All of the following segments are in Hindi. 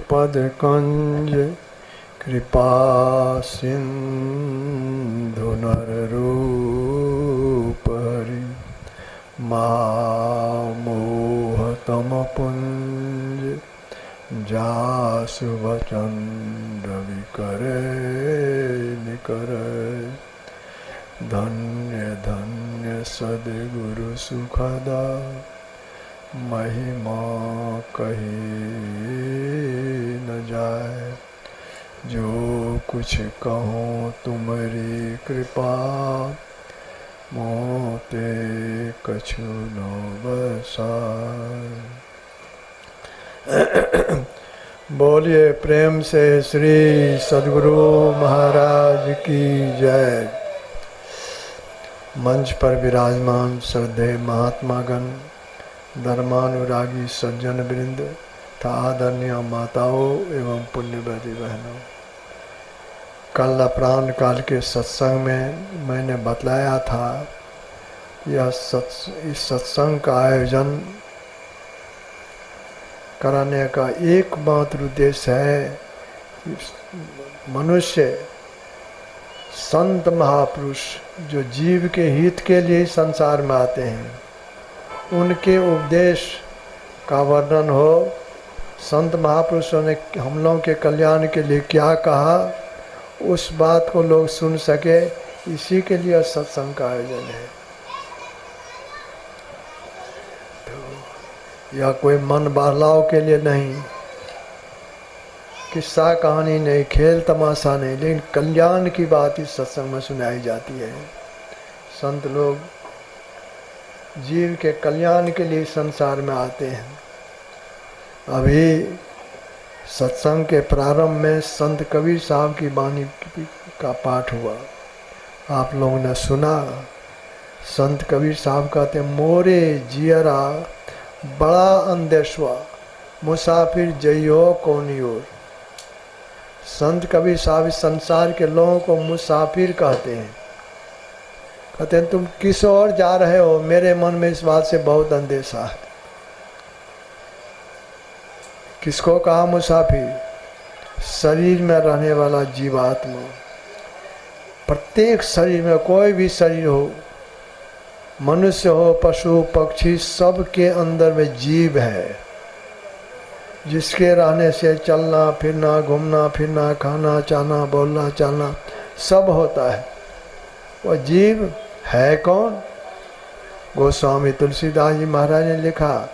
पदकंज कृपा सिंधु नररूप हरि मोहतम पुंज जासु वचन रवि करे निकरे धन्य धन्य सद्गुरु सुखदा महिमा कही न जाए। जो कुछ कहूँ तुम्हारी कृपा मोते कछु न बसाए। बोलिए प्रेम से श्री सद्गुरु महाराज की जय। मंच पर विराजमान श्रद्धेय महात्मागण, धर्मानुरागी सज्जन वृंद तथा आदरणीय माताओं एवं पुण्यवती बहनों, कल अपराह्न काल के सत्संग में मैंने बतलाया था इस सत्संग का आयोजन कराने का एकमात्र उद्देश्य है मनुष्य संत महापुरुष जो जीव के हित के लिए संसार में आते हैं उनके उपदेश का वर्णन हो। संत महापुरुषों ने हम लोगों के कल्याण के लिए क्या कहा उस बात को लोग सुन सके, इसी के लिए सत्संग का आयोजन है। तो यह कोई मन बहलाव के लिए नहीं, किस्सा कहानी नहीं, खेल तमाशा नहीं, लेकिन कल्याण की बात इस सत्संग में सुनाई जाती है। संत लोग जीव के कल्याण के लिए संसार में आते हैं। अभी सत्संग के प्रारंभ में संत कबीर साहब की वाणी का पाठ हुआ, आप लोगों ने सुना। संत कबीर साहब कहते हैं, मोरे जियरा बड़ा अंदेशवा मुसाफिर जइयो कौनी ओर। संत कबीर साहब इस संसार के लोगों को मुसाफिर कहते हैं। कहते हैं तुम किस ओर जा रहे हो, मेरे मन में इस बात से बहुत अंदेशा है। किसको कहा मुसाफिर? शरीर में रहने वाला जीवात्मा। प्रत्येक शरीर में, कोई भी शरीर हो, मनुष्य हो, पशु पक्षी, सबके अंदर में जीव है, जिसके रहने से चलना फिरना, घूमना फिरना, खाना चाहना, बोलना चालना सब होता है। वह जीव है कौन? गोस्वामी तुलसीदास जी महाराज ने लिखा,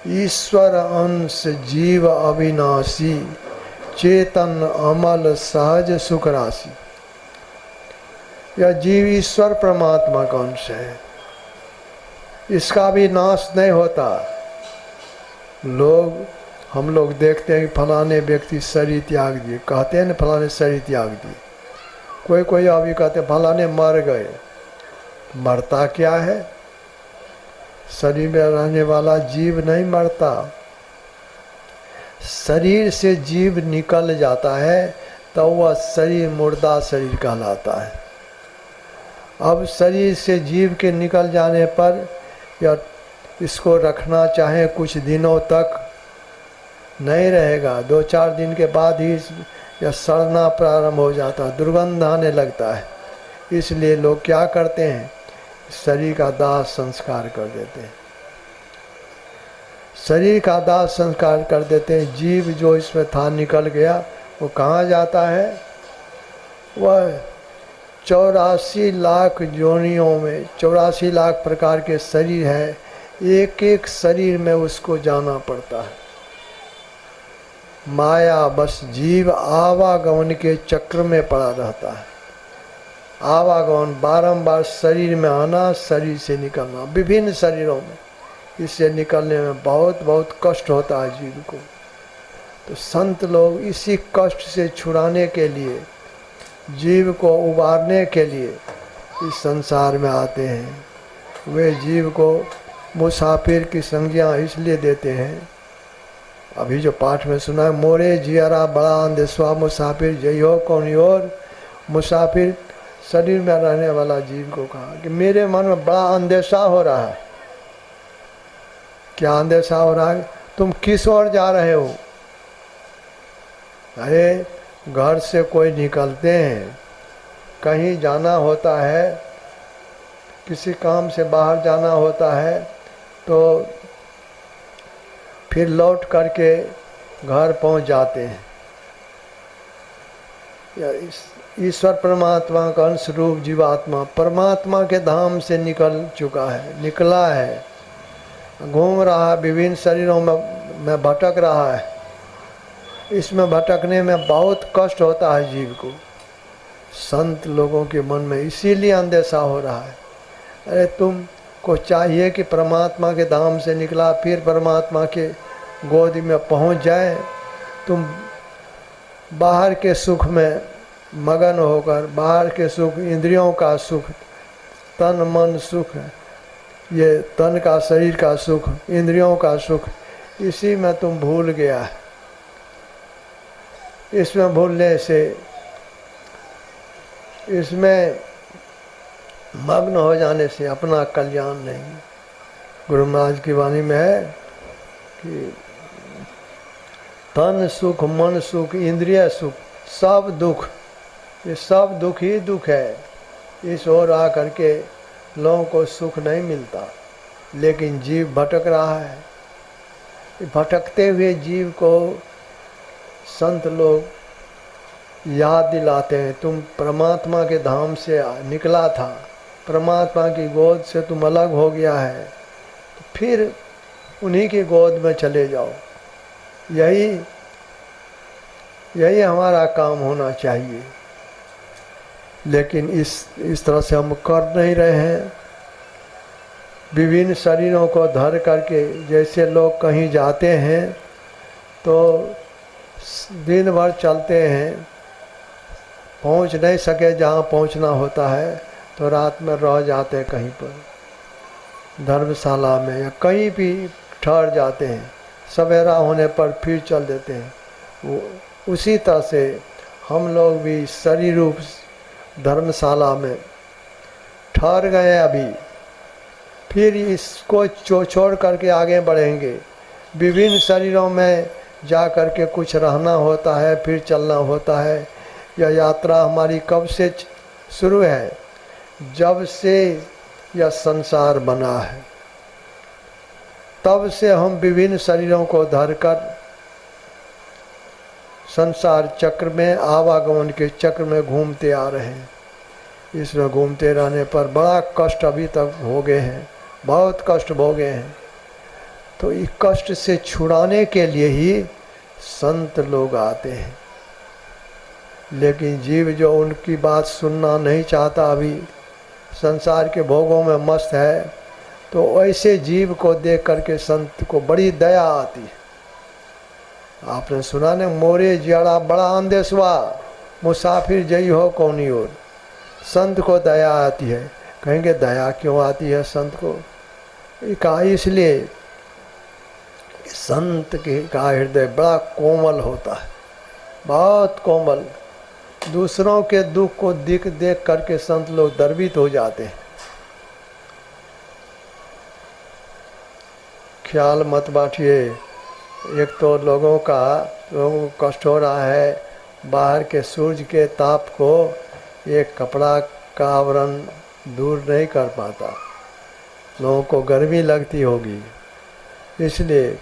ईश्वर अंश जीव अविनाशी चेतन अमल सहज सुख राशि। यह जीव ईश्वर परमात्मा का अंश है, इसका भी नाश नहीं होता। हम लोग देखते हैं कि फलाने व्यक्ति शरीर त्याग दिए, कहते हैं ना फलाने शरीर त्याग दिए। कोई अभी कहते हैं फलाने मर गए। मरता क्या है? शरीर में रहने वाला जीव नहीं मरता। शरीर से जीव निकल जाता है तो वह शरीर मुर्दा शरीर कहलाता है। अब शरीर से जीव के निकल जाने पर या इसको रखना चाहे कुछ दिनों तक नहीं रहेगा, 2-4 दिन के बाद ही यह सड़ना प्रारंभ हो जाता है, दुर्गंध आने लगता है। इसलिए लोग क्या करते हैं, शरीर का दाह संस्कार कर देते हैं। शरीर का दाह संस्कार कर देते हैं। जीव जो इसमें था निकल गया, वो कहाँ जाता है? वह 84 लाख योनियों में 84 लाख प्रकार के शरीर है, एक एक शरीर में उसको जाना पड़ता है। माया बस जीव आवागमन के चक्र में पड़ा रहता है। आवागमन बारंबार शरीर में आना, शरीर से निकलना, विभिन्न शरीरों में। इससे निकलने में बहुत बहुत कष्ट होता है जीव को। तो संत लोग इसी कष्ट से छुड़ाने के लिए, जीव को उबारने के लिए इस संसार में आते हैं। वे जीव को मुसाफिर की संज्ञा इसलिए देते हैं, अभी जो पाठ में सुना है, मोरे जियरा बड़ा अंदेशवा मुसाफिर जइयो कौन ओर। मुसाफिर शरीर में रहने वाला जीव को कहा कि मेरे मन में बड़ा अंदेशा हो रहा है। क्या अंदेशा हो रहा है? तुम किस ओर जा रहे हो? अरे घर से कोई निकलते हैं, कहीं जाना होता है, किसी काम से बाहर जाना होता है, तो फिर लौट करके घर पहुंच जाते हैं। ईश्वर परमात्मा का अंश रूप जीवात्मा परमात्मा के धाम से निकल चुका है, निकला है, घूम रहा है, विभिन्न शरीरों में भटक रहा है। इसमें भटकने में बहुत कष्ट होता है जीव को, संत लोगों के मन में इसीलिए अंदेशा हो रहा है। अरे तुमको चाहिए कि परमात्मा के धाम से निकला फिर परमात्मा के गोद में पहुंच जाए। तुम बाहर के सुख में मगन होकर, बाहर के सुख, इंद्रियों का सुख, तन मन सुख, ये तन का शरीर का सुख, इंद्रियों का सुख, इसी में तुम भूल गया है। इसमें भूलने से, इसमें मग्न हो जाने से अपना कल्याण नहीं। गुरु महाराज की वाणी में है कि तन सुख, मन सुख, इंद्रिय सुख, सब दुख, ये सब दुख ही दुख है। इस ओर आ करके लोगों को सुख नहीं मिलता, लेकिन जीव भटक रहा है। भटकते हुए जीव को संत लोग याद दिलाते हैं, तुम परमात्मा के धाम से निकला था, परमात्मा की गोद से तुम अलग हो गया है, तो फिर उन्हीं की गोद में चले जाओ। यही हमारा काम होना चाहिए, लेकिन इस तरह से हम कर नहीं रहे हैं। विभिन्न शरीरों को धर करके, जैसे लोग कहीं जाते हैं तो दिन भर चलते हैं, पहुंच नहीं सके जहाँ पहुंचना होता है तो रात में रह जाते हैं कहीं पर, धर्मशाला में या कहीं भी ठहर जाते हैं, सवेरा होने पर फिर चल देते हैं। उसी तरह से हम लोग भी शरीर रूप धर्मशाला में ठहर गए अभी, फिर इसको छोड़ करके आगे बढ़ेंगे। विभिन्न शरीरों में जा करके कुछ रहना होता है, फिर चलना होता है। यह यात्रा हमारी कब से शुरू है? जब से यह संसार बना है, तब से हम विभिन्न शरीरों को धरकर संसार चक्र में, आवागमन के चक्र में घूमते आ रहे हैं। इसमें घूमते रहने पर बड़ा कष्ट अभी तक भोगे हैं, बहुत कष्ट भोगे हैं। तो इस कष्ट से छुड़ाने के लिए ही संत लोग आते हैं, लेकिन जीव जो उनकी बात सुनना नहीं चाहता, अभी संसार के भोगों में मस्त है, तो ऐसे जीव को देख करके संत को बड़ी दया आती है। आपने सुना ने, मोरे जियाड़ा बड़ा अंदेशवा, मुसाफिर जई हो कौनी ओर। संत को दया आती है। कहेंगे दया क्यों आती है संत को? कहा इसलिए संत का हृदय बड़ा कोमल होता है, बहुत कोमल। दूसरों के दुख को देख करके संत लोग द्रवित हो जाते हैं। ख्याल मत बांटिए। एक तो लोगों को कष्ट हो रहा है, बाहर के सूरज के ताप को एक कपड़ा का आवरण दूर नहीं कर पाता, लोगों को गर्मी लगती होगी, इसलिए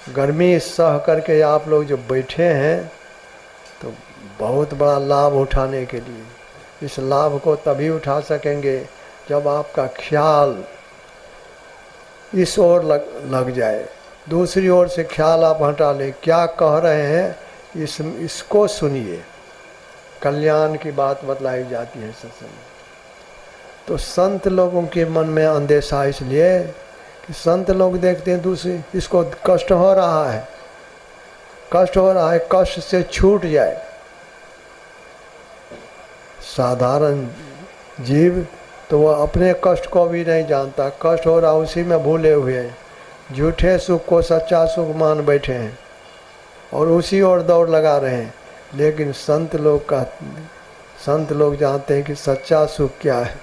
गर्मी सह करके आप लोग जो बैठे हैं तो बहुत बड़ा लाभ उठाने के लिए, इस लाभ को तभी उठा सकेंगे जब आपका ख्याल इस ओर लग जाए, दूसरी ओर से ख्याल आप हटा लें। क्या कह रहे हैं इसको सुनिए। कल्याण की बात बतलाई जाती है सत्संग में। तो संत लोगों के मन में अंदेशा इसलिए कि संत लोग देखते हैं दूसरी, इसको कष्ट हो रहा है, कष्ट हो रहा है, कष्ट से छूट जाए। साधारण जीव तो वह अपने कष्ट को भी नहीं जानता, कष्ट हो रहा उसी में भूले हुए हैं, झूठे सुख को सच्चा सुख मान बैठे हैं और उसी ओर दौड़ लगा रहे हैं। लेकिन संत लोग जानते हैं कि सच्चा सुख क्या है।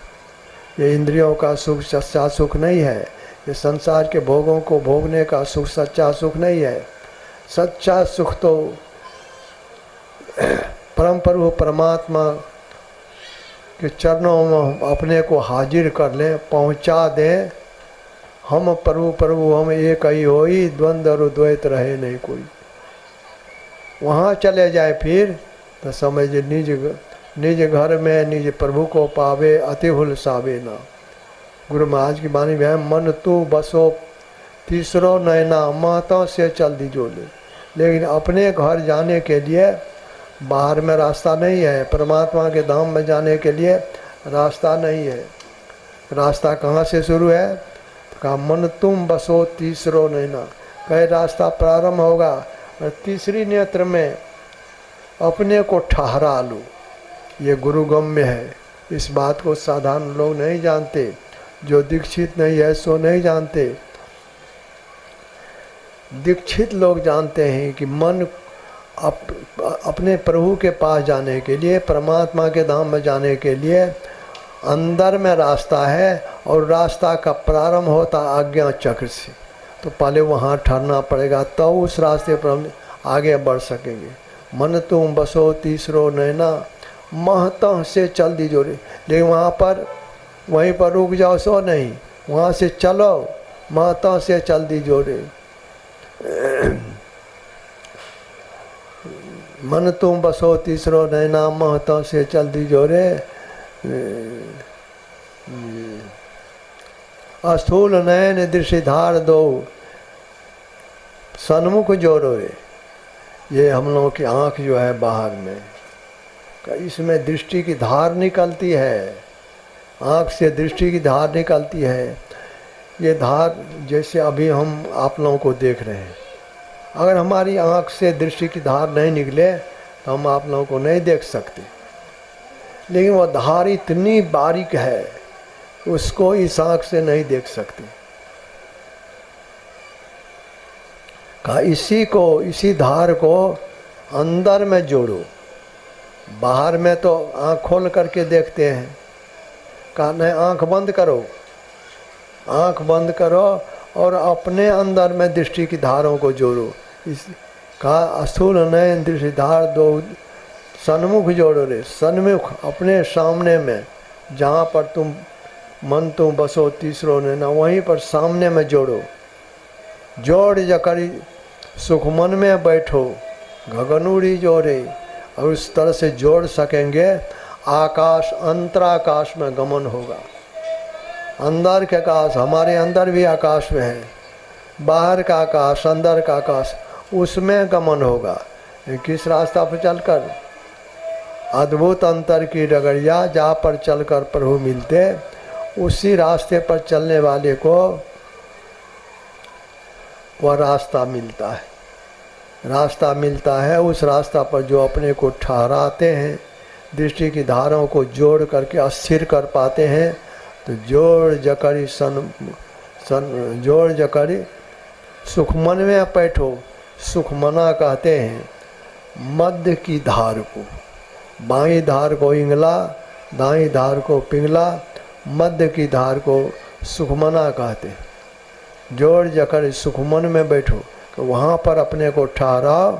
ये इंद्रियों का सुख सच्चा सुख नहीं है, ये संसार के भोगों को भोगने का सुख सच्चा सुख नहीं है। सच्चा सुख तो परम प्रभु परमात्मा के चरणों में अपने को हाजिर कर लें, पहुंचा दें। हम प्रभु प्रभु हम एक ही होई, द्वंद्व और द्वैत रहे नहीं कोई। वहाँ चले जाए फिर तो समझे निज घर में निज प्रभु को पावे, अति भूल सावे ना। गुरु महाराज की वाणी में है, मन तू बसो तीसरो नैना, माता से चल दी जोले। लेकिन अपने घर जाने के लिए बाहर में रास्ता नहीं है, परमात्मा के धाम में जाने के लिए रास्ता नहीं है। रास्ता कहाँ से शुरू है? तो कहा मन तुम बसो तीसरो नैना, कहे रास्ता प्रारंभ होगा और तीसरी नेत्र में अपने को ठहरा लो। ये गुरुगम्य है। इस बात को साधारण लोग नहीं जानते, जो दीक्षित नहीं है सो नहीं जानते। दीक्षित लोग जानते हैं कि मन अपने प्रभु के पास जाने के लिए, परमात्मा के धाम में जाने के लिए अंदर में रास्ता है और रास्ता का प्रारंभ होता आज्ञा चक्र से। तो पहले वहाँ ठहरना पड़ेगा, तब तो उस रास्ते पर हम आगे बढ़ सकेंगे। मन तुम बसो तीसरो नैना, महता से चल दी जोरे। लेकिन वहाँ पर वहीं पर रुक जाओ सो नहीं, वहाँ से चलो, महता से चल दी जोरे। मन तुम बसो तीसरो नैना, महता से चल दी जोरे। अस्थूल नयन दृष्टिधार दो, सन्मुख जोड़ो रे। ये हम लोगों की आँख जो है बाहर में, इसमें दृष्टि की धार निकलती है। आँख से दृष्टि की धार निकलती है। ये धार जैसे अभी हम आप लोगों को देख रहे हैं, अगर हमारी आँख से दृष्टि की धार नहीं निकले तो हम आप लोगों को नहीं देख सकते। लेकिन वह धार इतनी बारीक है, उसको इस आँख से नहीं देख सकते। कहा इसी धार को अंदर में जोड़ो। बाहर में तो आँख खोल करके देखते हैं। कहा नहीं, आँख बंद करो, आँख बंद करो और अपने अंदर में दृष्टि की धारों को जोड़ो। कहा अस्थूल नयन दृष्टि धार दो, सन्मुख जोड़ो रे। सन्मुख अपने सामने में, जहाँ पर तुम मन तुम बसो तीसरो नैना, वहीं पर सामने में जोड़ो। जोड़ जकरी सुख मन में बैठो, गगनूरी जोड़े। और उस तरह से जोड़ सकेंगे, आकाश अंतराकाश में गमन होगा। अंदर के आकाश, हमारे अंदर भी आकाश में है, बाहर का आकाश, अंदर का आकाश, उसमें गमन होगा। किस रास्ता पर चलकर? अद्भुत अंतर की डगरिया, जहाँ पर चलकर प्रभु मिलते, उसी रास्ते पर चलने वाले को वह रास्ता मिलता है। रास्ता मिलता है उस रास्ता पर जो अपने को ठहराते हैं, दृष्टि की धाराओं को जोड़ करके अस्थिर कर पाते हैं। तो जोड़ जकरी सुख मन में बैठो। सुख मना कहते हैं मध्य की धार को, बाईं धार को इंगला, दाईं धार को पिंगला, मध्य की धार को सुखमना कहते हैं। जोड़ जकर सुखमन में बैठो, तो वहाँ पर अपने को ठहराओ,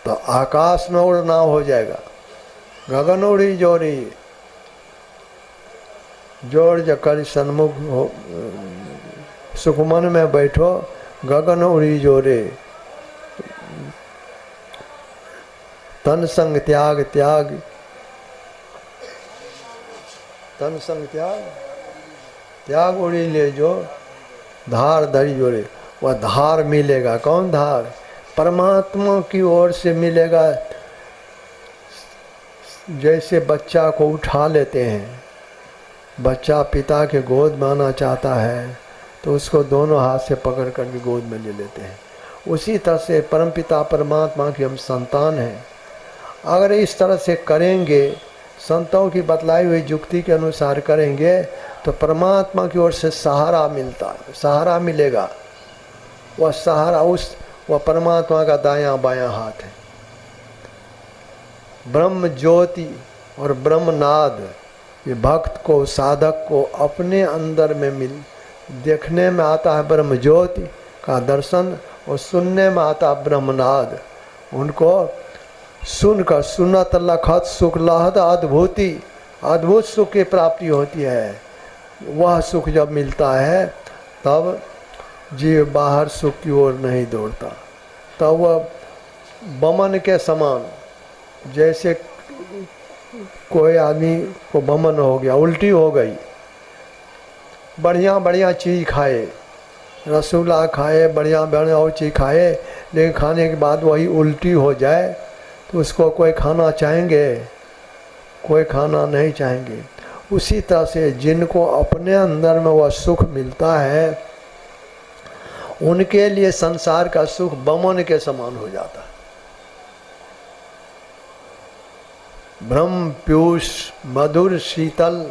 तो आकाश में उड़ना हो जाएगा। गगन उड़ी जोड़ी, जोड़ जकर सन्मुख हो, सुखमन में बैठो, गगन उड़ी जोड़े। तन संग त्याग त्याग, तन संग त्याग त्याग उड़ी ले जो, धार धरी जोड़े। वह धार मिलेगा। कौन धार? परमात्मा की ओर से मिलेगा। जैसे बच्चा को उठा लेते हैं, बच्चा पिता के गोद में आना चाहता है तो उसको दोनों हाथ से पकड़ करके गोद में ले लेते हैं। उसी तरह से परमपिता परमात्मा की हम संतान हैं। अगर इस तरह से करेंगे, संतों की बतलाई हुई युक्ति के अनुसार करेंगे, तो परमात्मा की ओर से सहारा मिलता है, सहारा मिलेगा। वह सहारा वह परमात्मा का दायां बायां हाथ है। ब्रह्म ज्योति और ब्रह्मनाद, ये भक्त को, साधक को अपने अंदर में देखने में आता है ब्रह्म ज्योति का दर्शन, और सुनने में आता ब्रह्मनाद। उनको सुनकर सुनत लखत सुख लहद अद्भुति, अद्भुत सुख की प्राप्ति होती है। वह सुख जब मिलता है तब जीव बाहर सुख की ओर नहीं दौड़ता, तब वह बमन के समान, जैसे कोई आदमी को बमन हो गया, उल्टी हो गई, बढ़िया बढ़िया चीज़ खाए, रसगुल्ला खाए, बढ़िया बढ़िया और चीज़ खाए, लेकिन खाने के बाद वही उल्टी हो जाए तो उसको कोई खाना चाहेंगे? कोई खाना नहीं चाहेंगे। उसी तरह से जिनको अपने अंदर में वह सुख मिलता है, उनके लिए संसार का सुख बमन के समान हो जाता है। ब्रह्म पीयूष मधुर शीतल,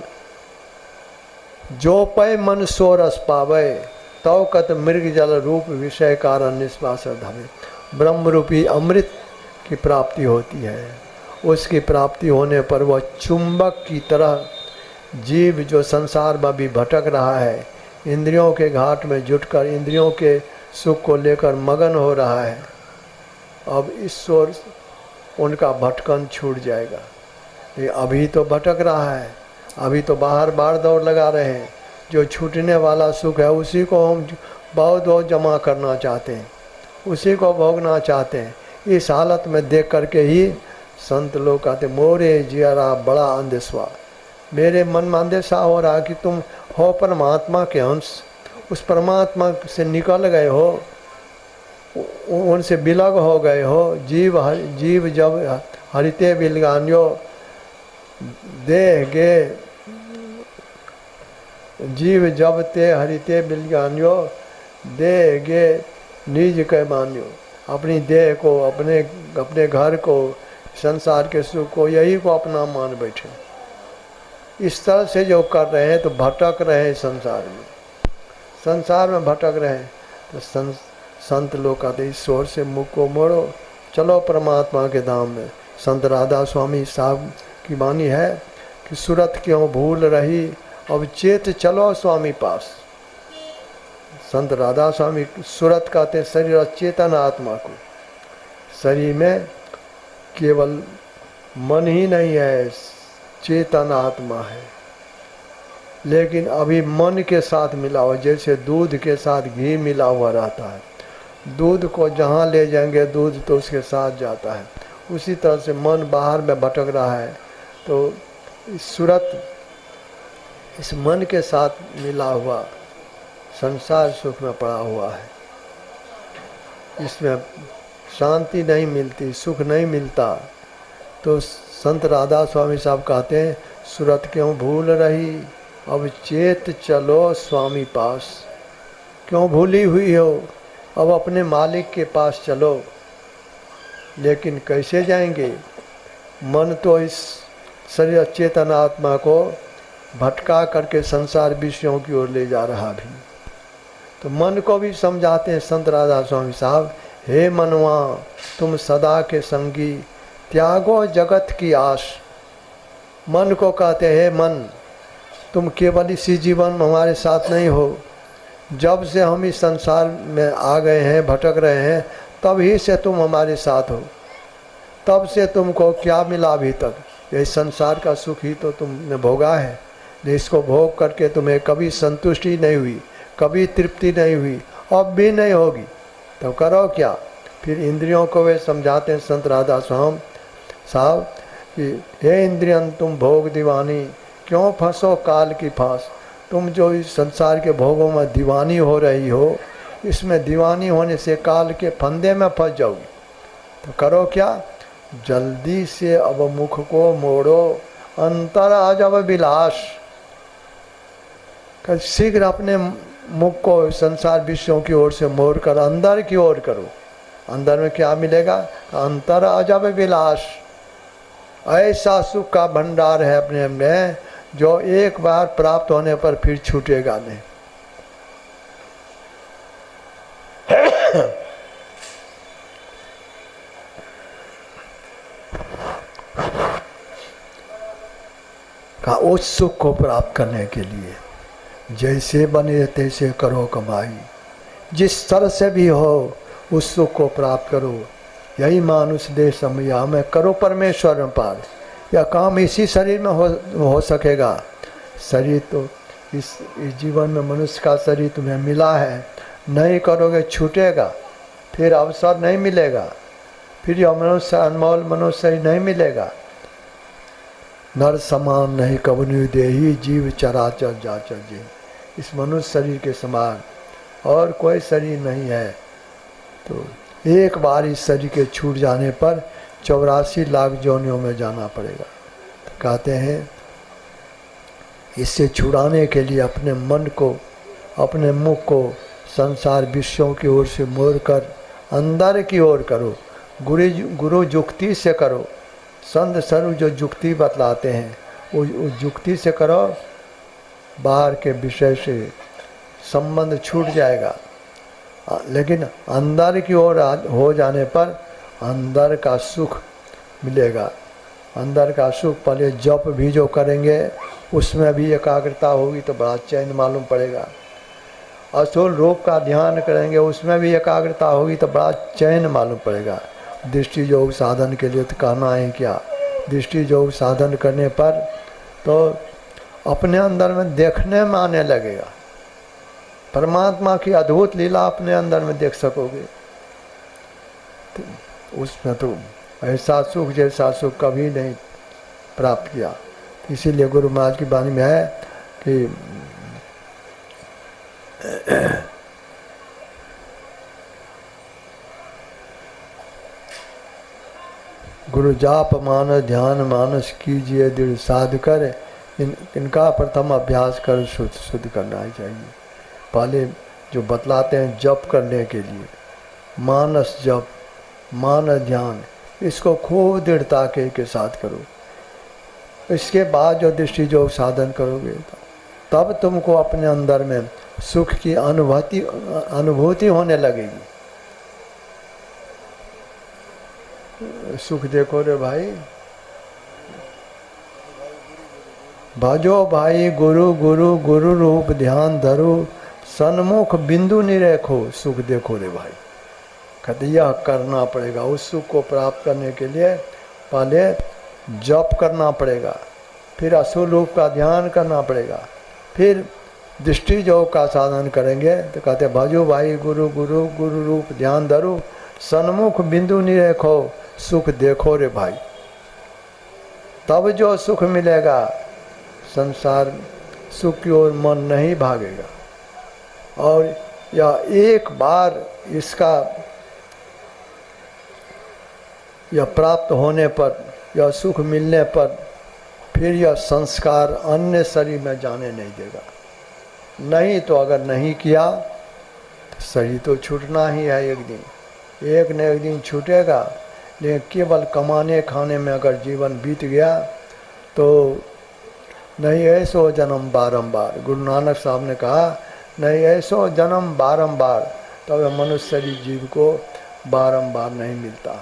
जो पै मन सो रस पावे, तव कत मृग जल रूप विषय कारण निश्वास धावे। ब्रह्म रूपी अमृत की प्राप्ति होती है। उसकी प्राप्ति होने पर वह चुंबक की तरह जीव जो संसार में भी भटक रहा है, इंद्रियों के घाट में जुटकर इंद्रियों के सुख को लेकर मगन हो रहा है, अब इस ओर उनका भटकन छूट जाएगा। ये अभी तो भटक रहा है, अभी तो बाहर बार दौड़ लगा रहे हैं। जो छूटने वाला सुख है उसी को हम बहुत बहुत जमा करना चाहते हैं, उसी को भोगना चाहते हैं। इस हालत में देख करके ही संत लोग कहते, मोरे जियरा बड़ा अंधेश्वा, मेरे मन में अंधेशा हो रहा कि तुम हो परमात्मा के अंश, उस परमात्मा से निकल गए हो, उनसे बिलग हो गए हो। जीव जब हरिते बिलगान्यो देह गे, जीव जब ते हरिते बिलगान्यो देह गे निज के मान्यो। अपनी देह को, अपने घर को, संसार के सुख को, यही को अपना मान बैठे। इस तरह से जो कर रहे हैं तो भटक रहे हैं संसार में भटक रहे हैं। तो संत लोग कहते इस ओर से मुख को मोड़ो, चलो परमात्मा के धाम में। संत राधा स्वामी साहब की वाणी है कि सूरत क्यों भूल रही, अब चेत चलो स्वामी पास। संत राधा स्वामी सूरत कहते हैं शरीर चेतन आत्मा को। शरीर में केवल मन ही नहीं है, चेतन आत्मा है, लेकिन अभी मन के साथ मिला हुआ, जैसे दूध के साथ घी मिला हुआ रहता है। दूध को जहाँ ले जाएंगे दूध तो उसके साथ जाता है। उसी तरह से मन बाहर में भटक रहा है, तो इस सूरत इस मन के साथ मिला हुआ संसार सुख में पड़ा हुआ है। इसमें शांति नहीं मिलती, सुख नहीं मिलता। तो संत राधा स्वामी साहब कहते हैं सूरत क्यों भूल रही, अब चेत चलो स्वामी पास। क्यों भूली हुई हो, अब अपने मालिक के पास चलो। लेकिन कैसे जाएंगे? मन तो इस शरीर चेतन आत्मा को भटका करके संसार विषयों की ओर ले जा रहा भी। तो मन को भी समझाते हैं संत राधा स्वामी साहब, हे मनवा तुम सदा के संगी, त्यागो जगत की आश। मन को कहते हैं, हे मन तुम केवल इसी जीवन में हमारे साथ नहीं हो, जब से हम इस संसार में आ गए हैं, भटक रहे हैं, तब ही से तुम हमारे साथ हो। तब से तुमको क्या मिला अभी तक? यही संसार का सुख ही तो तुमने भोगा है। इसको भोग करके तुम्हें कभी संतुष्टि नहीं हुई, कभी तृप्ति नहीं हुई, अब भी नहीं होगी, तो करो क्या? फिर इंद्रियों को वे समझाते हैं संत राधा स्वामी साहब कि हे इंद्रियन तुम भोग दीवानी, क्यों फंसो काल की फांस। तुम जो इस संसार के भोगों में दीवानी हो रही हो, इसमें दीवानी होने से काल के फंदे में फंस जाओगी। तो करो क्या? जल्दी से अब मुख को मोड़ो, अंतर आज अब विलास। शीघ्र अपने मुख को संसार विषयों की ओर से मोड़ कर अंदर की ओर करो। अंदर में क्या मिलेगा? अंतर अजब विलास। ऐसा सुख का भंडार है अपने में, जो एक बार प्राप्त होने पर फिर छूटेगा नहीं। का उस सुख को प्राप्त करने के लिए जैसे बने तैसे करो कमाई, जिस तरह से भी हो उस सुख को प्राप्त करो। यही मानुष देह समया में करो परमेश्वर में पार। यह काम इसी शरीर में हो सकेगा। शरीर तो इस जीवन में मनुष्य का शरीर तुम्हें मिला है, नहीं करोगे छूटेगा, फिर अवसर नहीं मिलेगा, फिर यह मनुष्य अनमोल मनुष्य नहीं मिलेगा। नर समान नहीं कबनु देही जीव चराचर जाचर जी। इस मनुष्य शरीर के समान और कोई शरीर नहीं है। तो एक बार इस शरीर के छूट जाने पर 84 लाख योनियों में जाना पड़ेगा। तो कहते हैं इससे छुड़ाने के लिए अपने मन को, अपने मुख को संसार विषयों की ओर से मोड़कर अंदर की ओर करो। गुरु युक्ति से करो। संत सर्व जो युक्ति बतलाते हैं वो युक्ति से करो। बाहर के विषय से संबंध छूट जाएगा, लेकिन अंदर की ओर हो जाने पर अंदर का सुख मिलेगा। अंदर का सुख पहले जप भी जो करेंगे उसमें भी एकाग्रता होगी तो बड़ा चैन मालूम पड़ेगा। असूल रूप का ध्यान करेंगे उसमें भी एकाग्रता होगी तो बड़ा चैन मालूम पड़ेगा। दृष्टि योग साधन के लिए तो कहना है क्या, दृष्टि योग साधन करने पर तो अपने अंदर में देखने में आने लगेगा। परमात्मा की अद्भुत लीला अपने अंदर में देख सकोगे। तो उसमें तो ऐसा सुख जैसा सुख कभी नहीं प्राप्त किया। इसीलिए गुरु महाराज की वाणी में है कि गुरु जाप मानस ध्यान मानस कीजिए दृढ़ साध कर। इनका प्रथम अभ्यास कर शुद्ध करना ही चाहिए। पहले जो बतलाते हैं जप करने के लिए, मानस जप, मानस ध्यान, इसको खूब दृढ़ता के साथ करो। इसके बाद जो दृष्टि योग साधन करोगे तब तुमको अपने अंदर में सुख की अनुभूति होने लगेगी। सुख देखो रे भाई, भजो भाई गुरु गुरु गुरु रूप ध्यान धरो, सन्मुख बिंदु निरेखो। सुख देखो रे भाई, कहते यह करना पड़ेगा। उस सुख को प्राप्त करने के लिए पहले जप करना पड़ेगा, फिर असूल रूप का ध्यान करना पड़ेगा, फिर दृष्टि योग का साधन करेंगे तो कहते भजो भाई गुरु गुरु गुरु रूप ध्यान धरो, सन्मुख बिंदु निरेखो। सुख देखो रे भाई, तब जो सुख मिलेगा। संसार सुख की ओर मन नहीं भागेगा। और यह एक बार इसका यह प्राप्त होने पर, यह सुख मिलने पर फिर यह संस्कार अन्य शरीर में जाने नहीं देगा। नहीं तो अगर नहीं किया तो शरीर तो छूटना ही है एक दिन, एक न एक दिन छूटेगा। लेकिन केवल कमाने खाने में अगर जीवन बीत गया तो नहीं ऐसो जन्म बारंबार। गुरु नानक साहब ने कहा नहीं ऐसो जन्म बारंबार, तब तो मनुष्य शरीर जीव को बारंबार नहीं मिलता।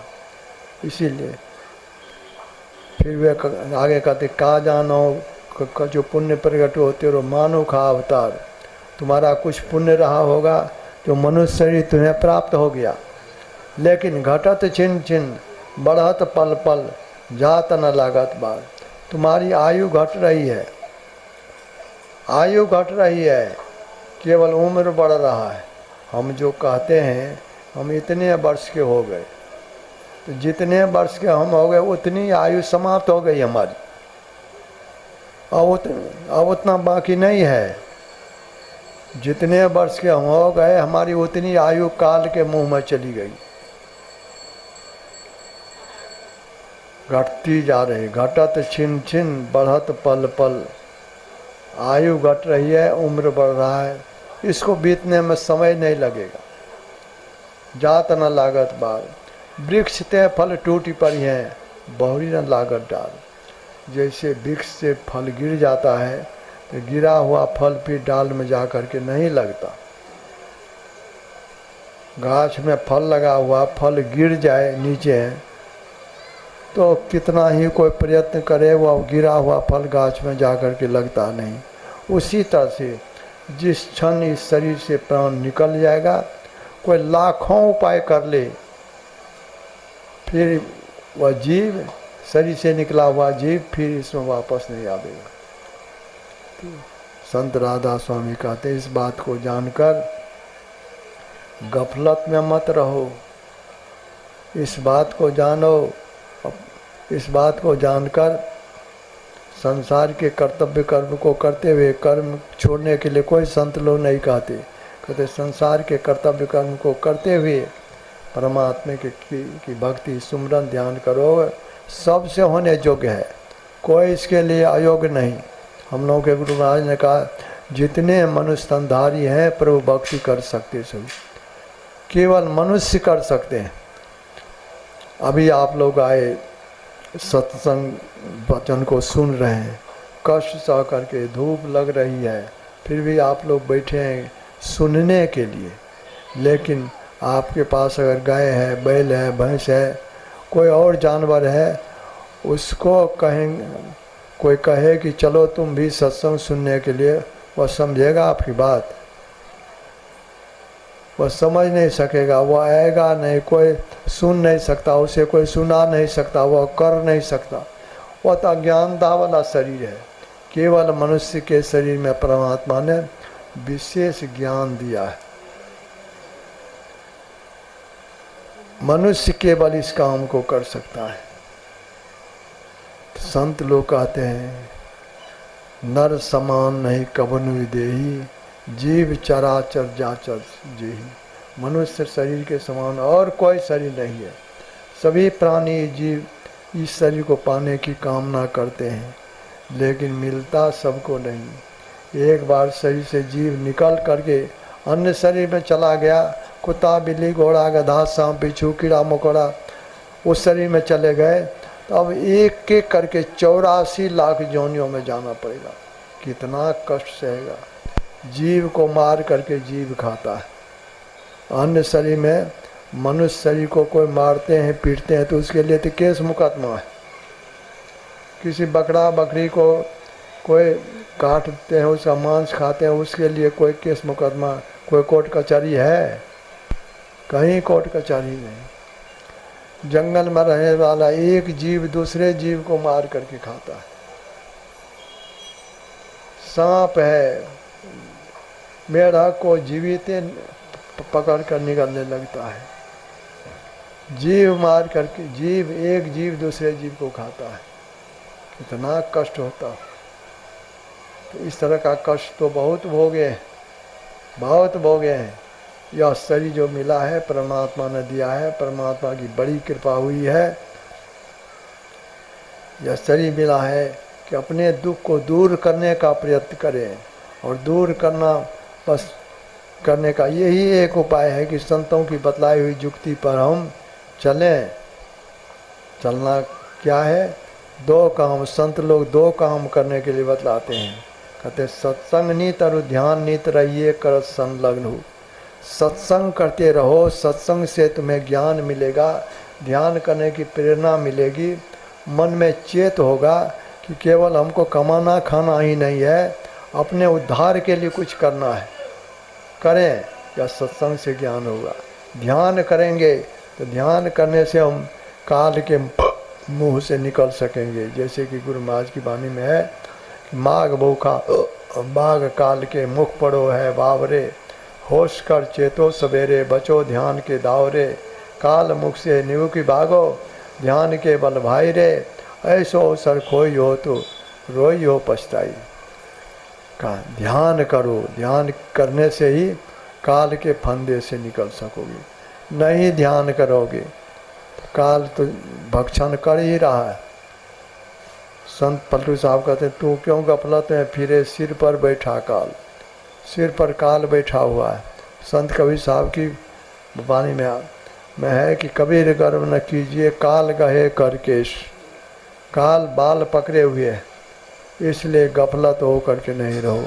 इसीलिए फिर वे आगे कहते का जानो जो पुण्य प्रकट होते हो मानो खा अवतार। तुम्हारा कुछ पुण्य रहा होगा जो मनुष्य शरीर तुम्हें प्राप्त हो गया, लेकिन घटत छिन छिन बढ़त पल पल जात न लागत बार। तुम्हारी आयु घट रही है, आयु घट रही है, केवल उम्र बढ़ रहा है। हम जो कहते हैं हम इतने वर्ष के हो गए, तो जितने वर्ष के हम हो गए उतनी आयु समाप्त हो गई हमारी। अब उतना बाकी नहीं है। जितने वर्ष के हम हो गए हमारी उतनी आयु काल के मुंह में चली गई, घटती जा रही। घटत छिन छिन बढ़त पल पल, आयु घट रही है, उम्र बढ़ रहा है, इसको बीतने में समय नहीं लगेगा। जात न लागत बार, वृक्ष ते फल टूटी पड़ी हैं, बहुरी न लागत डाल। जैसे वृक्ष से फल गिर जाता है तो गिरा हुआ फल फिर डाल में जा कर के नहीं लगता। गाछ में फल लगा हुआ फल गिर जाए नीचे तो कितना ही कोई प्रयत्न करे वह गिरा हुआ फल गाछ में जा कर के लगता नहीं। उसी तरह से जिस क्षण इस शरीर से प्राण निकल जाएगा, कोई लाखों उपाय कर ले, फिर वह जीव, शरीर से निकला हुआ जीव फिर इसमें वापस नहीं आवेगा। तो संत राधा स्वामी कहते हैं, इस बात को जानकर गफलत में मत रहो, इस बात को जानो। इस बात को जानकर संसार के कर्तव्य कर्म को करते हुए, कर्म छोड़ने के लिए कोई संत लोग नहीं कहते संसार के कर्तव्य कर्म को करते हुए परमात्मा की भक्ति सुमरन ध्यान करो, सबसे होने योग्य है, कोई इसके लिए अयोग्य नहीं। हम लोगों के गुरु महाराज ने कहा, जितने मनुष्य तनधारी हैं प्रभु भक्ति कर सकते सभी, केवल मनुष्य कर सकते हैं। अभी आप लोग आए, सत्संग वचन को सुन रहे हैं, कष्ट सह करके धूप लग रही है, फिर भी आप लोग बैठे हैं सुनने के लिए। लेकिन आपके पास अगर गाय है, बैल है, भैंस है, कोई और जानवर है, उसको कहेंगे, कोई कहे कि चलो तुम भी सत्संग सुनने के लिए, वह समझेगा आपकी बात? वह समझ नहीं सकेगा, वह आएगा नहीं, कोई सुन नहीं सकता, उसे कोई सुना नहीं सकता, वह कर नहीं सकता। वह तो अज्ञानता वाला शरीर है। केवल मनुष्य के शरीर में परमात्मा ने विशेष ज्ञान दिया है। मनुष्य केवल इस काम को कर सकता है। संत लोग कहते हैं, नर समान नहीं कबनु देही, जीव चराचर जाचर जेही। मनुष्य शरीर के समान और कोई शरीर नहीं है। सभी प्राणी जीव इस शरीर को पाने की कामना करते हैं, लेकिन मिलता सबको नहीं। एक बार शरीर से जीव निकल करके अन्य शरीर में चला गया, कुत्ता बिल्ली घोड़ा गधा सांप बिच्छू कीड़ा मकोड़ा उस शरीर में चले गए, तो अब एक एक करके 84 लाख योनियों में जाना पड़ेगा। कितना कष्ट सहेगा। जीव को मार करके जीव खाता है। अन्य शरीर में मनुष्य शरीर को कोई मारते हैं पीटते हैं तो उसके लिए तो केस मुकदमा है। किसी बकरा बकरी को कोई काटते हैं, उसका मांस खाते हैं, उसके लिए कोई केस मुकदमा, कोई कोर्ट कचहरी है? कहीं कोर्ट कचहरी नहीं। जंगल में रहने वाला एक जीव दूसरे जीव को मार करके खाता है। सांप है, मेढक को जीवित पकड़ कर निकलने लगता है। जीव मार करके एक जीव दूसरे जीव को खाता है। कितना कष्ट होता है। तो इस तरह का कष्ट तो बहुत भोगे हैं। यह शरीर जो मिला है परमात्मा ने दिया है, परमात्मा की बड़ी कृपा हुई है। यह शरीर मिला है कि अपने दुख को दूर करने का प्रयत्न करें, और दूर करना बस करने का यही एक उपाय है कि संतों की बतलाई हुई युक्ति पर हम चलें। चलना क्या है? 2 काम। संत लोग 2 काम करने के लिए बतलाते हैं। कहते सत्संग नीत और ध्यान नीत रहिए कर संलग्न हो। सत्संग करते रहो, सत्संग से तुम्हें ज्ञान मिलेगा, ध्यान करने की प्रेरणा मिलेगी, मन में चेत होगा कि केवल हमको कमाना खाना ही नहीं है, अपने उद्धार के लिए कुछ करना है। करें, या सत्संग से ज्ञान होगा। ध्यान करेंगे तो ध्यान करने से हम काल के मुंह से निकल सकेंगे। जैसे कि गुरु महाराज की वाणी में है कि माघ भूखा बाघ काल के मुख पड़ो है बावरे, होश कर चेतो सवेरे बचो ध्यान के दावरे, काल मुख से निव की भागो ध्यान के बल भाई रे, ऐसो अवसर खोई हो तो रोई हो पछताई। का ध्यान करो, ध्यान करने से ही काल के फंदे से निकल सकोगे। नहीं ध्यान करोगे तो काल तो भक्षण कर ही रहा है। संत पलटू साहब कहते हैं, तू क्यों गफलत में फिरे, सिर पर बैठा काल। सिर पर काल बैठा हुआ है। संत कबीर साहब की वाणी में है कि कबीर गर्व न कीजिए काल गहे कर केश। काल बाल पकड़े हुए है, इसलिए गफलत हो करके नहीं रहो।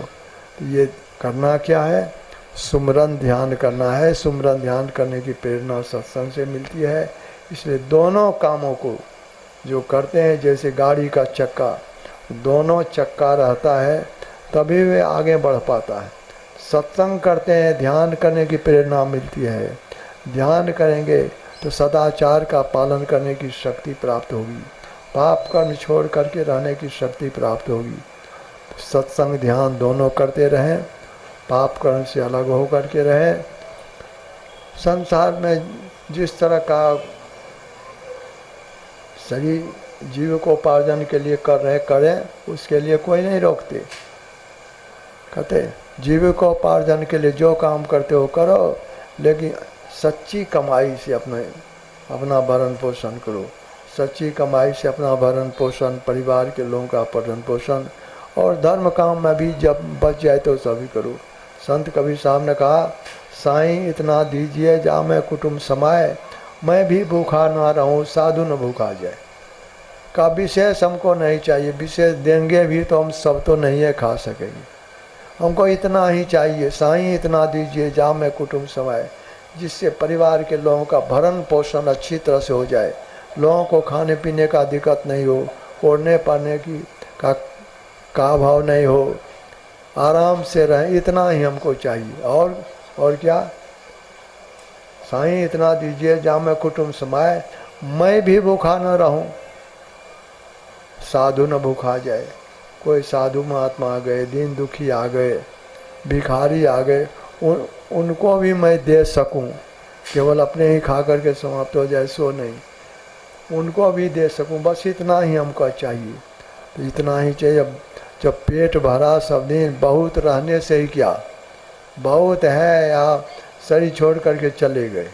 तो ये करना क्या है? सुमरन ध्यान करना है। सुमरन ध्यान करने की प्रेरणा सत्संग से मिलती है। इसलिए दोनों कामों को जो करते हैं, जैसे गाड़ी का चक्का, दोनों चक्का रहता है तभी वे आगे बढ़ पाता है। सत्संग करते हैं, ध्यान करने की प्रेरणा मिलती है। ध्यान करेंगे तो सदाचार का पालन करने की शक्ति प्राप्त होगी, पाप कर्म छोड़ करके रहने की शक्ति प्राप्त होगी। सत्संग ध्यान दोनों करते रहें, पाप कर्म से अलग हो करके रहें। संसार में जिस तरह का शरीर जीविकोपार्जन के लिए कर रहे करें, उसके लिए कोई नहीं रोकते। कहते जीविकोपार्जन के लिए जो काम करते हो करो, लेकिन सच्ची कमाई से अपना भरण पोषण करो। सच्ची कमाई से अपना भरण पोषण, परिवार के लोगों का भरण पोषण, और धर्म काम में भी जब बच जाए तो सभी करो। संत कबीर साहब ने कहा, साईं इतना दीजिए जा मैं कुटुंब समाए, मैं भी भूखा ना रहूं साधु न भूखा जाए। का विशेष हमको नहीं चाहिए, विशेष देंगे भी तो हम सब तो नहीं है खा सकेंगे, हमको इतना ही चाहिए। साईं इतना दीजिए जा मैं कुटुंब समाए, जिससे परिवार के लोगों का भरण पोषण अच्छी तरह से हो जाए, लोगों को खाने पीने का दिक्कत नहीं हो, ओढ़ने पाने की का भाव नहीं हो, आराम से रहें, इतना ही हमको चाहिए। और क्या, साईं इतना दीजिए जा मैं कुटुंब समाए, मैं भी भूखा न रहूं साधु न भूखा जाए। कोई साधु महात्मा आ गए, दीन दुखी आ गए, भिखारी आ गए, उनको भी मैं दे सकूं, केवल अपने ही खा करके समाप्त हो जाए सो नहीं, उनको भी दे सकूं, बस इतना ही हमको चाहिए। तो इतना ही चाहिए। जब पेट भरा सब दिन, बहुत रहने से ही क्या, बहुत है या शरीर छोड़ करके चले गए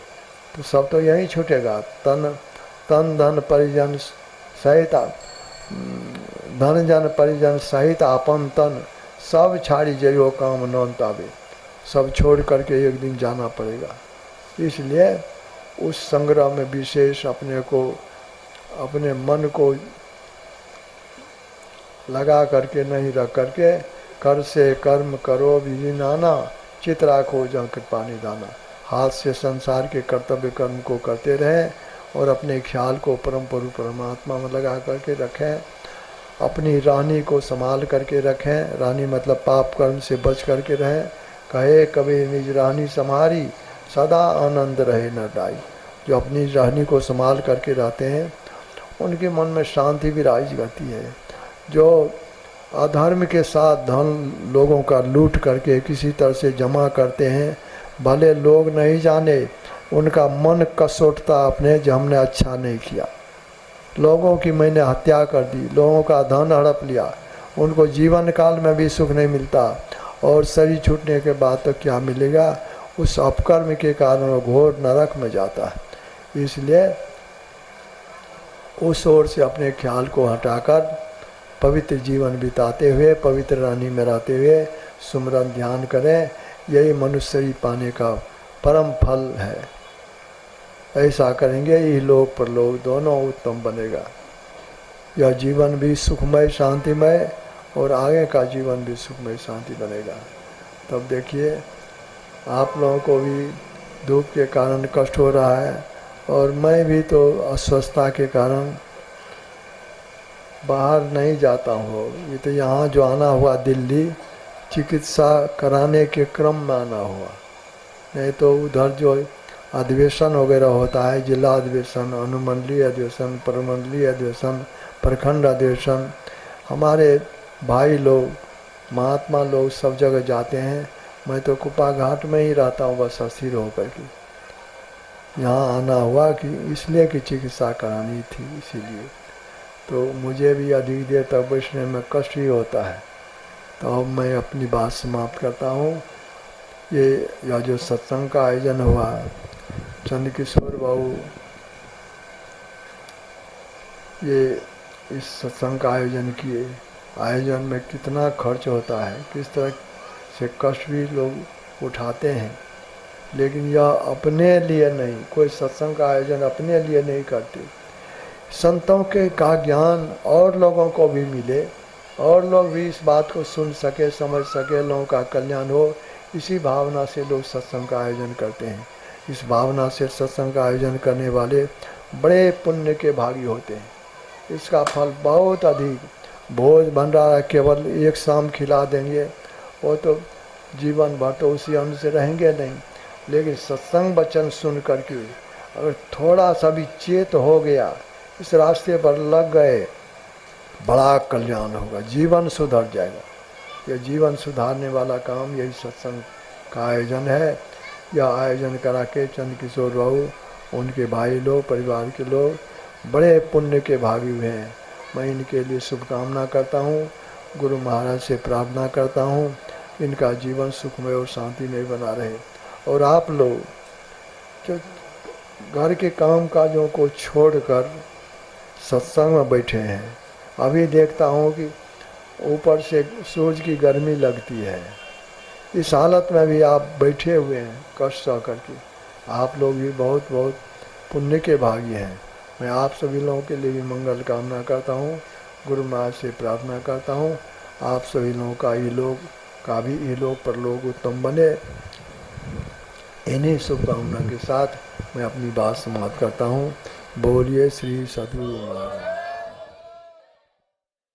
तो सब तो यहीं छूटेगा। तन धन परिजन सहित, धन जन परिजन सहित आपन तन, सब छाड़ी जइयो काम नौन ताबे, सब छोड़ करके एक दिन जाना पड़ेगा। इसलिए उस संग्रह में विशेष अपने को, अपने मन को लगा करके नहीं रख करके, कर से कर्म करो विधि नाना, चित राखो जहाँ कृपा निधाना। हाथ से संसार के कर्तव्य कर्म को करते रहें और अपने ख्याल को परम प्रभु परमात्मा में लगा करके रखें। अपनी रानी को संभाल करके रखें, रानी मतलब पाप कर्म से बच करके रहें। कहे कभी निज रानी सम्हारी, सदा आनंद रहे न दाई। जो अपनी रानी को संभाल करके रहते हैं उनके मन में शांति विराज करती है। जो अधर्म के साथ धन लोगों का लूट करके किसी तरह से जमा करते हैं, भले लोग नहीं जाने, उनका मन कसोटता अपने जो हमने अच्छा नहीं किया, लोगों की मैंने हत्या कर दी, लोगों का धन हड़प लिया, उनको जीवन काल में भी सुख नहीं मिलता और शरीर छूटने के बाद तो क्या मिलेगा, उस अपकर्म के कारण वो घोर नरक में जाता है। इसलिए उस ओर से अपने ख्याल को हटाकर पवित्र जीवन बिताते हुए, पवित्र रानी में रहते हुए सुमरन ध्यान करें। यही मनुष्य पाने का परम फल है। ऐसा करेंगे ही लोक परलोक दोनों उत्तम बनेगा। यह जीवन भी सुखमय शांतिमय और आगे का जीवन भी सुखमय शांति बनेगा। तब देखिए आप लोगों को भी धूप के कारण कष्ट हो रहा है और मैं भी तो अस्वस्थता के कारण बाहर नहीं जाता हूँ। ये तो यहाँ जो आना हुआ दिल्ली चिकित्सा कराने के क्रम में आना हुआ, नहीं तो उधर जो अधिवेशन वगैरह होता है, जिला अधिवेशन, अनुमंडलीय अधिवेशन, प्रमंडलीय अधिवेशन, प्रखंड अधिवेशन, हमारे भाई लोग महात्मा लोग सब जगह जाते हैं। मैं तो कुपा घाट में ही रहता हूँ बस अस्थिर होकर के। यहाँ आना हुआ कि इसलिए कि चिकित्सा करानी थी, इसीलिए तो मुझे भी अधिक देर तक बैठने में कष्ट ही होता है। तो अब मैं अपनी बात समाप्त करता हूँ। यह जो सत्संग का आयोजन हुआ, चंद्रकिशोर बाबू ये इस सत्संग का आयोजन किए। आयोजन में कितना खर्च होता है, किस तरह से कष्ट भी लोग उठाते हैं, लेकिन यह अपने लिए नहीं, कोई सत्संग का आयोजन अपने लिए नहीं करते। संतों के का ज्ञान और लोगों को भी मिले और लोग भी इस बात को सुन सके, समझ सके, लोगों का कल्याण हो, इसी भावना से लोग सत्संग का आयोजन करते हैं। इस भावना से सत्संग का आयोजन करने वाले बड़े पुण्य के भागी होते हैं। इसका फल बहुत अधिक। भोज भंडारा केवल एक शाम खिला देंगे, वो तो जीवन भर तो उसी अन्न से रहेंगे नहीं, लेकिन सत्संग वचन सुन करके अगर थोड़ा सा भी चेत हो गया, इस रास्ते पर लग गए, बड़ा कल्याण होगा, जीवन सुधर जाएगा। यह जीवन सुधारने वाला काम यही सत्संग का आयोजन है। यह आयोजन करा के चंद किशोर बाबू, उनके भाई लोग, परिवार के लोग बड़े पुण्य के भागी हुए हैं। मैं इनके लिए शुभकामना करता हूँ, गुरु महाराज से प्रार्थना करता हूँ इनका जीवन सुखमय और शांति में बना रहे। और आप लोग जो घर के काम काजों को छोड़कर सत्संग में बैठे हैं, अभी देखता हूँ कि ऊपर से सूरज की गर्मी लगती है, इस हालत में भी आप बैठे हुए हैं कष्ट सह करके। आप लोग भी बहुत बहुत पुण्य के भागी हैं। मैं आप सभी लोगों के लिए भी मंगल कामना करता हूँ, गुरु महाराज से प्रार्थना करता हूँ आप सभी लोगों का भी इहलोक परलोक उत्तम बने। इन्हीं शुभकामना के साथ मैं अपनी बात समाप्त करता हूँ। बोलिए श्री सद्गुरु महाराज।